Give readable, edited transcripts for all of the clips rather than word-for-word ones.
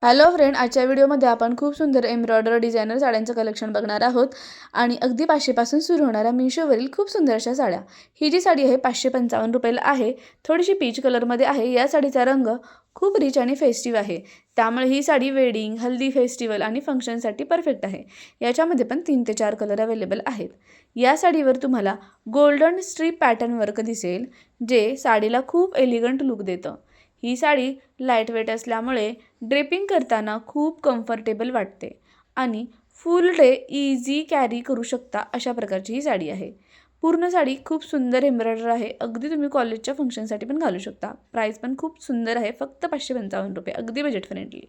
Hello friend, आजच्या व्हिडिओमध्ये आपण खूप सुंदर एम्ब्रॉयडरी डिझायनर साड्यांचं कलेक्शन बघणार आहोत आणि अगदी 500 पासून सुरू होणाऱ्या मिशोवरील खूप सुंदर अशा साड्या। ही जी साडी आहे 555 रुपयाला आहे। थोडीशी पीच कलरमध्ये आहे। या साडीचा रंग खूप रिच आणि फेस्टिव्ह आहे, त्यामुळे ही साडी वेडिंग, हल्दी, फेस्टिवल आणि फंक्शनसाठी परफेक्ट आहे। याच्यामध्ये पण 3 ते 4 कलर अवेलेबल आहेत। या साडीवर तुम्हाला गोल्डन स्ट्रीप पॅटर्न वर्क दिसेल, जे साडीला खूप एलिगंट लुक देतं। ही साडी लाईट वेट असल्यामुळे ड्रेपिंग करताना खूप कम्फर्टेबल वाटते आणि फुल डे इझी कॅरी करू शकता, अशा प्रकारची ही साडी आहे। पूर्ण साडी खूप सुंदर एम्ब्रॉयडर आहे, अगदी तुम्ही कॉलेजच्या फंक्शनसाठी पण घालू शकता। प्राइस पण खूप सुंदर आहे, फक्त 555 रुपये, अगदी बजेट फ्रेंडली।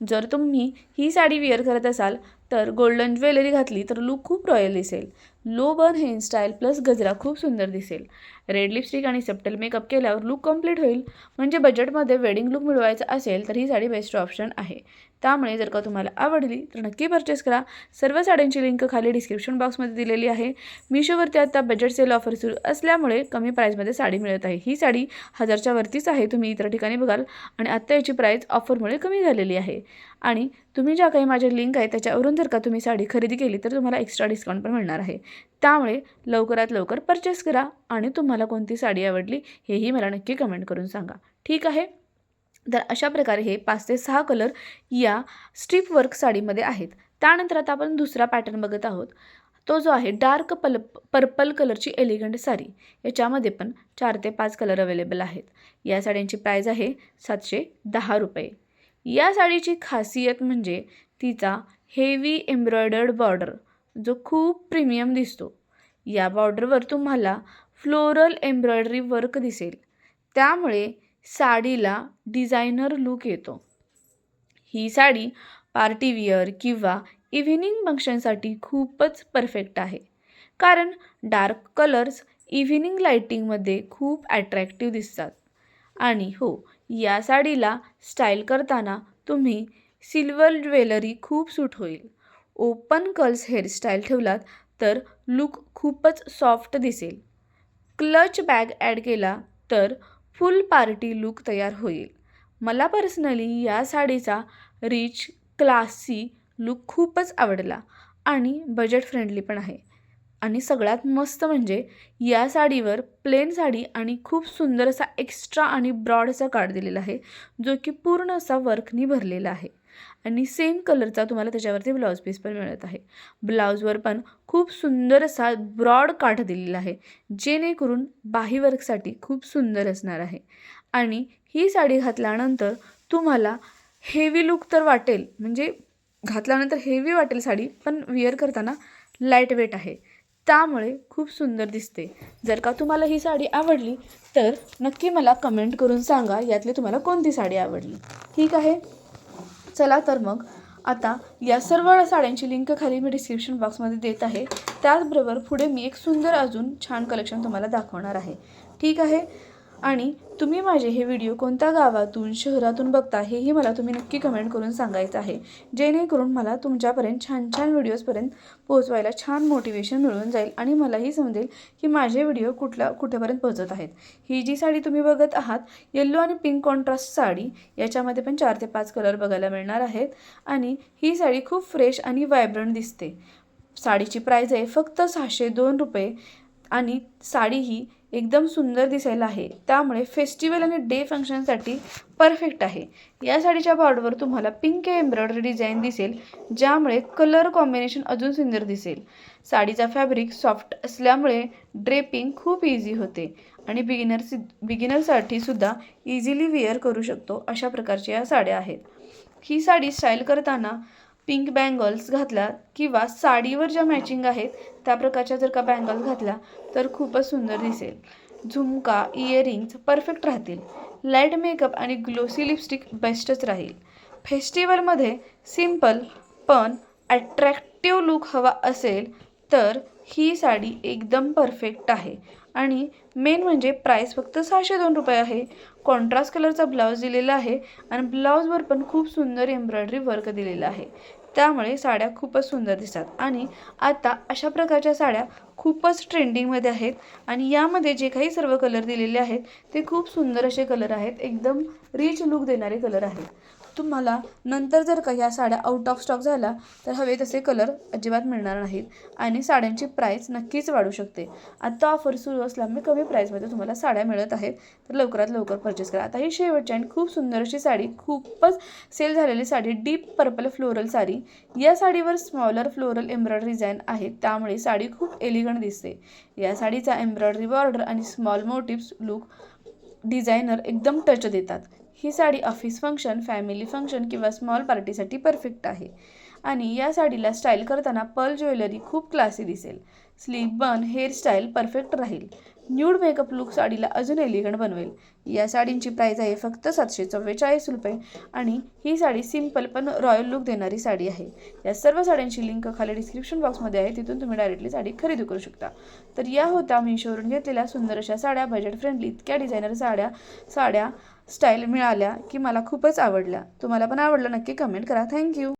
जर तुम्ही ही साडी वेअर करत असाल तर गोल्डन ज्वेलरी घातली तर लुक खूप रॉयल दिसेल। लो बन हेअरस्टाईल प्लस गजरा खूप सुंदर दिसेल। रेड लिपस्टिक आणि सप्टल मेकअप केल्यावर लुक कंप्लीट होईल। म्हणजे बजेटमध्ये वेडिंग लुक मिळवायचा असेल तर ही साडी बेस्ट ऑप्शन आहे। त्यामुळे जर का तुम्हाला आवडली तर नक्की परचेस करा। सर्व साड्यांची लिंक खाली डिस्क्रिप्शन बॉक्समध्ये दिलेली आहे। मिशोवरती आता बजेट सेल ऑफर सुरू असल्यामुळे कमी प्राईसमध्ये साडी मिळत आहे। ही साडी 1000च्या वरतीच आहे, तुम्ही इतर ठिकाणी बघाल, आणि आता याची प्राईस ऑफरमुळे कमी झालेली आहे। आणि तुम्ही ज्या काही माझे लिंक आहे त्याच्यावरून जर का तुम्ही साडी खरेदी केली तर तुम्हाला एक्स्ट्रा डिस्काउंट पण मिळणार आहे। त्यामुळे लवकरात लवकर परचेस करा आणि तुम्हाला कोणती साडी आवडली हेही मला नक्की कमेंट करून सांगा, ठीक आहे। तर अशा प्रकारे हे 5 ते 6 कलर या स्ट्रीप वर्क साडीमध्ये आहेत। त्यानंतर आता आपण दुसरा पॅटर्न बघत आहोत, तो जो आहे डार्क पर्पल कलरची एलिगंट साडी। याच्यामध्ये पण 4 ते 5 कलर अवेलेबल आहेत। या साड्यांची प्राइस आहे 710 रुपये। या साडीची खासियत म्हणजे तिचा हेवी एम्ब्रॉयडर्ड बॉर्डर, जो खूप प्रीमियम दिसतो। या बॉर्डरवर तुम्हाला फ्लोरल एम्ब्रॉयडरी वर्क दिसेल, त्यामुळे साडीला डिझायनर लुक येतो। ही साडी पार्टी वेअर किंवा इव्हिनिंग फंक्शनसाठी खूपच परफेक्ट आहे, कारण डार्क कलर्स इव्हिनिंग लाइटिंगमध्ये खूप अट्रॅक्टिव्ह दिसतात। आणि हो, या साडीला स्टाईल करताना तुम्ही सिल्वर ज्वेलरी खूप सूट होईल। ओपन कर्ल्स हेअरस्टाईल ठेवलात तर लुक खूपच सॉफ्ट दिसेल। क्लच बॅग ॲड केला तर फुल पार्टी लुक तयार होईल। मला पर्सनली या साडीचा रिच क्लासी लुक खूपच आवडला आणि बजेट फ्रेंडली पण आहे। आणि सगळ्यात मस्त म्हणजे या साडीवर प्लेन साडी आणि खूप सुंदर असा एक्स्ट्रा आणि ब्रॉड असा काठ दिलेला आहे, जो की पूर्ण असा वर्कनी भरलेला आहे। आणि सेम कलरचा तुम्हाला त्याच्यावरती ब्लाऊज पीस पण मिळत आहे। ब्लाऊजवर पण खूप सुंदर असा ब्रॉड काठ दिलेला आहे, जेणेकरून बाही वर्कसाठी खूप सुंदर असणार आहे। आणि ही साडी घातल्यानंतर तुम्हाला हेवी लुक तर वाटेल, म्हणजे घातल्यानंतर हेवी वाटेल साडी, पण वेअर करताना लाईट वेट आहे, त्यामुळे खूप सुंदर दिसते। जर का तुम्हाला ही साडी आवडली तर नक्की मला कमेंट करून सांगा यातली तुम्हाला कोणती साडी आवडली, ठीक आहे। चला तर मग आता या सर्व साड्यांची लिंक खाली मी डिस्क्रिप्शन बॉक्समध्ये देत आहे। त्याचबरोबर पुढे मी एक सुंदर अजून छान कलेक्शन तुम्हाला दाखवणार आहे, ठीक आहे। आणि तुम्ही माझे हे व्हिडिओ कोणत्या गावातून शहरातून बघता हेही मला तुम्ही नक्की कमेंट करून सांगायचं आहे, जेणेकरून मला तुमच्यापर्यंत छान छान व्हिडिओजपर्यंत पोहोचवायला छान मोटिवेशन मिळून जाईल आणि मलाही समजेल की माझे व्हिडिओ कुठेपर्यंत पोहोचत आहेत। ही जी साडी तुम्ही बघत आहात येलो आणि पिंक कॉन्ट्रास्ट साडी, याच्यामध्ये पण 4 ते 5 कलर बघायला मिळणार आहेत। आणि ही साडी खूप फ्रेश आणि व्हायब्रंट दिसते। साडीची प्राइस आहे फक्त 602 रुपये आणि साडी ही एकदम सुंदर दिसायला आहे, त्यामुळे फेस्टिवल आणि डे फंक्शनसाठी परफेक्ट आहे। या साडीच्या बॉर्डरवर तुम्हाला पिंक एम्ब्रॉयडरी डिझाईन दिसेल, ज्यामुळे कलर कॉम्बिनेशन अजून सुंदर दिसेल। साडीचा फॅब्रिक सॉफ्ट असल्यामुळे ड्रेपिंग खूप इझी होते आणि बिगिनरसाठी सुद्धा इझिली वेअर करू शकतो, अशा प्रकारच्या या साड्या आहेत। ही साडी स्टाईल करताना पिंक बँगल्स घातल्या किंवा साडीवर ज्या मॅचिंग आहेत त्या प्रकारच्या जर का बँगल्स घातल्या तर खूपच सुंदर दिसेल। झुमका, इयरिंग्स परफेक्ट राहतील। लाईट मेकअप आणि ग्लोसी लिपस्टिक बेस्टच राहील। फेस्टिवलमध्ये सिंपल पण अट्रॅक्टिव्ह लुक हवा असेल तर ही साडी एकदम परफेक्ट आहे। आणि मेन म्हणजे प्राइस फक्त 602 रुपये आहे। कॉन्ट्रास्ट कलरचा ब्लाऊज दिलेला आहे आणि ब्लाऊजवर पण खूप सुंदर एम्ब्रॉयडरी वर्क दिलेला आहे, त्यामुळे साड्या खूपच सुंदर दिसतात। आणि आता अशा प्रकारच्या साड्या खूपच ट्रेंडिंगमध्ये आहेत आणि यामध्ये जे काही सर्व कलर दिलेले आहेत ते खूप सुंदर असे कलर आहेत, एकदम रिच लुक देणारे कलर आहेत। तुम्हाला नंतर जर का ह्या साड्या आउट ऑफ स्टॉक झाला तर हवे तसे कलर अजिबात मिळणार नाहीत आणि साड्यांची प्राईस नक्कीच वाढू शकते. आत्ता ऑफर सुरू असल्यामुळे कमी प्राईसमध्ये तुम्हाला साड्या मिळत आहेत, तर लवकरात लवकर परचेस करा. आता ही शेवटची आणि खूप सुंदर अशी साडी, खूपच सेल झालेली sari, deep purple floral sari. या साडीवर स्मॉलर फ्लोरल एम्ब्रॉयडरी डिझाईन आहे, त्यामुळे साडी खूप एलिगंट दिसते. या साडीचा एम्ब्रॉयडरी बॉर्डर आणि स्मॉल मोटिव्स लुक डिझायनर एकदम टच देतात. ही साडी ऑफिस फंक्शन, फॅमिली फंक्शन किंवा स्मॉल पार्टीसाठी परफेक्ट आहे आणि या साडीला स्टाईल करताना पर्ल ज्वेलरी खूप क्लासी दिसेल. स्लीप बन हेअरस्टाईल परफेक्ट राहील. न्यूड मेकअप लुक साडीला अजून एलिगंट बनवेल. या साडींची प्राईस आहे फक्त 744 रुपये आणि ही साडी सिंपल पण रॉयल लुक देणारी साडी आहे. या सर्व साड्यांची लिंक खाली डिस्क्रिप्शन बॉक्समध्ये आहे, तिथून तुम्ही डायरेक्टली साडी खरेदी करू शकता. तर या होत्या मीशोवरून घेतलेल्या सुंदर अशा साड्या, बजेट फ्रेंडली, इतक्या डिझायनर साड्या स्टाईल मिळाल्या की मला खूपच आवडल्या. तुम्हाला पण आवडलं नक्की कमेंट करा. थँक्यू.